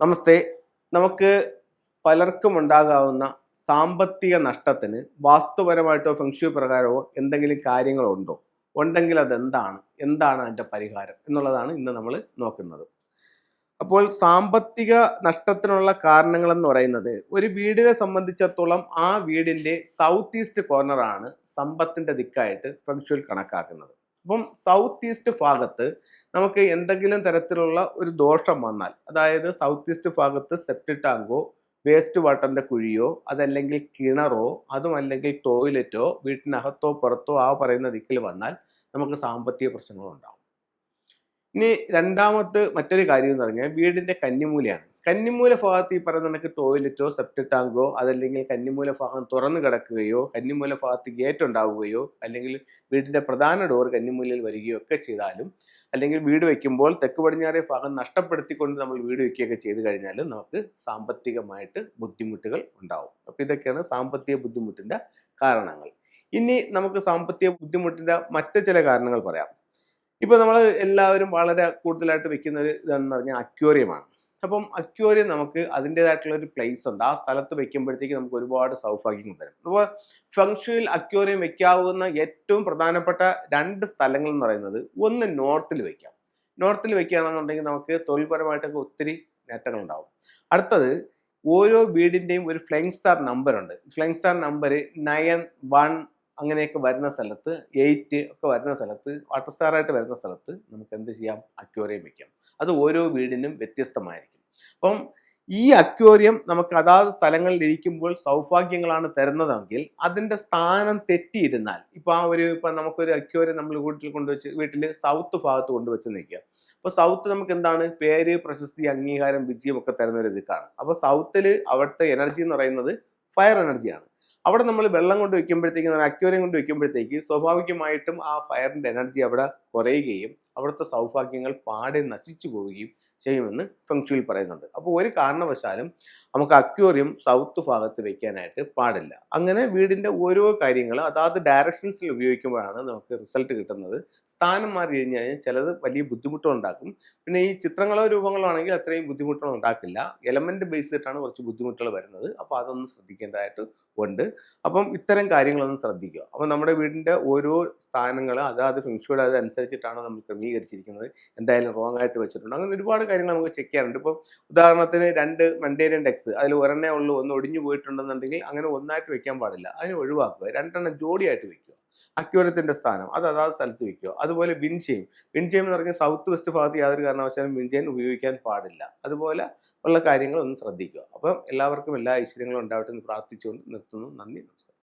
നമസ്തേ. നമുക്ക് പലർക്കും ഉണ്ടാകാവുന്ന സാമ്പത്തിക നഷ്ടത്തിന് വാസ്തുപരമായിട്ടോ ഫെങ്ഷു പ്രകാരമോ എന്തെങ്കിലും കാര്യങ്ങളുണ്ടോ? ഉണ്ടെങ്കിൽ അതെന്താണ്? എന്താണ് അതിൻ്റെ പരിഹാരം എന്നുള്ളതാണ് ഇന്ന് നമ്മൾ നോക്കുന്നത്. അപ്പോൾ സാമ്പത്തിക നഷ്ടത്തിനുള്ള കാരണങ്ങളെന്ന് പറയുന്നത് ഒരു വീടിനെ സംബന്ധിച്ചിടത്തോളം ആ വീടിൻ്റെ സൗത്ത് ഈസ്റ്റ് കോർണറാണ് സമ്പത്തിൻ്റെ ദിക്കായിട്ട് ഫെങ്ഷുവിൽ കണക്കാക്കുന്നത്. അപ്പം സൗത്ത് ഈസ്റ്റ് ഭാഗത്ത് നമുക്ക് എന്തെങ്കിലും തരത്തിലുള്ള ഒരു ദോഷം വന്നാൽ, അതായത് സൗത്ത് ഈസ്റ്റ് ഭാഗത്ത് സെപ്റ്റിക് ടാങ്കോ വേസ്റ്റ് വാട്ടറിൻ്റെ കുഴിയോ അതല്ലെങ്കിൽ കിണറോ അതുമല്ലെങ്കിൽ ടോയ്ലറ്റോ വീട്ടിനകത്തോ പുറത്തോ ആ പറയുന്ന ദിക്കിൽ വന്നാൽ നമുക്ക് സാമ്പത്തിക പ്രശ്നങ്ങളുണ്ടാവും. ഇനി രണ്ടാമത്തെ മറ്റൊരു കാര്യം എന്ന് പറഞ്ഞാൽ വീടിന്റെ കന്നിമൂലയാണ്. കന്നിമൂല ഭാഗത്ത് ഈ പറയുന്ന കണക്ക് ടോയ്ലറ്റോ സെപ്റ്റിക് ടാങ്കോ അതല്ലെങ്കിൽ കന്നിമൂല ഭാഗം തുറന്നു കിടക്കുകയോ കന്നിമൂല ഭാഗത്ത് ഗേറ്റ് ഉണ്ടാവുകയോ അല്ലെങ്കിൽ വീടിന്റെ പ്രധാന ഡോർ കന്നിമൂലയിൽ വരികയോ ഒക്കെ ചെയ്താലും, അല്ലെങ്കിൽ വീട് വയ്ക്കുമ്പോൾ തെക്ക് പടിഞ്ഞാറേ ഭാഗം നഷ്ടപ്പെടുത്തിക്കൊണ്ട് നമ്മൾ വീട് വയ്ക്കുകയൊക്കെ ചെയ്തു കഴിഞ്ഞാൽ നമുക്ക് സാമ്പത്തികമായിട്ട് ബുദ്ധിമുട്ടുകൾ ഉണ്ടാവും. അപ്പോൾ ഇതൊക്കെയാണ് സാമ്പത്തിക ബുദ്ധിമുട്ടിന്റെ കാരണങ്ങൾ. ഇനി നമുക്ക് സാമ്പത്തിക ബുദ്ധിമുട്ടിന്റെ മറ്റ് ചില കാരണങ്ങൾ പറയാം. ഇപ്പോൾ നമ്മൾ എല്ലാവരും വളരെ കൂടുതലായിട്ട് വെക്കുന്ന ഒരു ഇതെന്ന് പറഞ്ഞാൽ അക്വേറിയമാണ്. അപ്പം അക്വേറിയം നമുക്ക് അതിൻ്റെതായിട്ടുള്ള ഒരു പ്ലേസ് ഉണ്ട്. ആ സ്ഥലത്ത് വെക്കുമ്പോഴത്തേക്ക് നമുക്ക് ഒരുപാട് സൗഭാഗ്യങ്ങൾ തരും. അപ്പോൾ ഫെങ്ഷുയിൽ അക്വേറിയം വെക്കാവുന്ന ഏറ്റവും പ്രധാനപ്പെട്ട രണ്ട് സ്ഥലങ്ങൾ എന്ന് പറയുന്നത്, ഒന്ന് നോർത്തിൽ വെക്കാം. നോർത്തിൽ വെക്കുകയാണെന്നുണ്ടെങ്കിൽ നമുക്ക് തൊഴിൽപരമായിട്ടൊക്കെ ഒത്തിരി നേട്ടങ്ങളുണ്ടാവും. അടുത്തത്, ഓരോ വീടിൻ്റെയും ഒരു ഫ്ലൈങ് സ്റ്റാർ നമ്പർ ഉണ്ട്. ഫ്ലൈങ് സ്റ്റാർ നമ്പർ 9, 1 അങ്ങനെയൊക്കെ വരുന്ന സ്ഥലത്ത്, 8 ഒക്കെ വരുന്ന സ്ഥലത്ത്, വാട്ടർ സ്റ്റാറായിട്ട് വരുന്ന സ്ഥലത്ത് നമുക്ക് എന്ത് ചെയ്യാം? അക്വേറിയം വെക്കാം. അത് ഓരോ വീടിനും വ്യത്യസ്തമായിരിക്കും. അപ്പം ഈ അക്വേറിയം നമുക്ക് അതാത് സ്ഥലങ്ങളിൽ ഇരിക്കുമ്പോൾ സൗഭാഗ്യങ്ങളാണ് തരുന്നതെങ്കിൽ അതിൻ്റെ സ്ഥാനം തെറ്റിയിരുന്നാൽ, ഇപ്പം നമുക്കൊരു അക്വേറിയം നമ്മൾ വീട്ടിൽ സൗത്ത് ഭാഗത്ത് കൊണ്ടുവച്ച് നിൽക്കുക. അപ്പോൾ സൗത്ത് നമുക്ക് എന്താണ്? പേര്, പ്രശസ്തി, അംഗീകാരം, വിജയം ഒക്കെ തരുന്ന ഒരു ദിക്കാണ്. അപ്പോൾ സൗത്തിൽ അവിടുത്തെ എനർജി എന്ന് പറയുന്നത് ഫയർ എനർജിയാണ്. അവിടെ നമ്മൾ വെള്ളം കൊണ്ട് വെക്കുമ്പോഴത്തേക്ക്, അക്വേറിയം കൊണ്ട് വെക്കുമ്പോഴത്തേക്ക് സ്വാഭാവികമായിട്ടും ആ ഫയറിൻ്റെ എനർജി അവിടെ കുറയുകയും അവിടുത്തെ സൗഭാഗ്യങ്ങൾ പാടെ നശിച്ചു പോവുകയും ചെയ്യുമെന്ന് ഫെങ്ഷുയിൽ പറയുന്നുണ്ട്. അപ്പോൾ ഒരു കാരണവശാലും നമുക്ക് അക്വേറിയം സൗത്ത് ഭാഗത്ത് വെക്കാനായിട്ട് പാടില്ല. അങ്ങനെ വീടിൻ്റെ ഓരോ കാര്യങ്ങൾ അതാത് ഡയറക്ഷൻസിൽ ഉപയോഗിക്കുമ്പോഴാണ് നമുക്ക് റിസൾട്ട് കിട്ടുന്നത്. സ്ഥാനം മാറി കഴിഞ്ഞ് കഴിഞ്ഞാൽ ചിലത് വലിയ ബുദ്ധിമുട്ടുകൾ ഉണ്ടാക്കും. പിന്നെ ഈ ചിത്രങ്ങളോ രൂപങ്ങളോ ആണെങ്കിൽ അത്രയും ബുദ്ധിമുട്ടുകൾ ഉണ്ടാക്കില്ല. എലമെന്റ് ബേസ് ചെയ്തിട്ടാണ് കുറച്ച് ബുദ്ധിമുട്ടുകൾ വരുന്നത്. അപ്പോൾ അതൊന്നും ശ്രദ്ധിക്കേണ്ടതായിട്ട് ഉണ്ട്. അപ്പം ഇത്തരം കാര്യങ്ങളൊന്നും ശ്രദ്ധിക്കുക. അപ്പം നമ്മുടെ വീടിൻ്റെ ഓരോ സ്ഥാനങ്ങൾ അതാത് ഫെങ്ഷുയുടെ അതനുസരിച്ചിട്ടാണ് നമ്മൾ ക്രമീകരിച്ചിരിക്കുന്നത്. എന്തായാലും റോങ് ആയിട്ട് വെച്ചിട്ടുണ്ട്. അങ്ങനെ ഒരുപാട് കാര്യങ്ങൾ നമുക്ക് ചെക്ക് ചെയ്യാറുണ്ട്. ഇപ്പോൾ ഉദാഹരണത്തിന് 2 മണ്ടേരിയൻ ഡെക്സ്, അതിൽ ഒരെണ്ണേ ഉള്ളൂ, ഒന്ന് ഒടിഞ്ഞു പോയിട്ടുണ്ടെന്നുണ്ടെങ്കിൽ അങ്ങനെ ഒന്നായിട്ട് വെക്കാൻ പാടില്ല. അതിനെ ഒഴിവാക്കുക. 2 ജോഡിയായിട്ട് വെക്കുക. അക്വേറിയത്തിന്റെ സ്ഥാനം അത് അതാത് സ്ഥലത്ത് വെക്കുക. അതുപോലെ വിൻചെയിം എന്ന് പറഞ്ഞാൽ സൗത്ത് വെസ്റ്റ് ഭാഗത്ത് യാതൊരു കാരണവശാലും വിൻചെയിൻ ഉപയോഗിക്കാൻ പാടില്ല. അതുപോലെ ഉള്ള കാര്യങ്ങൾ ഒന്ന് ശ്രദ്ധിക്കുക. അപ്പം എല്ലാവർക്കും എല്ലാ ഐശ്വര്യങ്ങളും ഉണ്ടാവട്ടെ എന്ന് പ്രാർത്ഥിച്ചുകൊണ്ട് നിർത്തുന്നു. നന്ദി, നമസ്കാരം.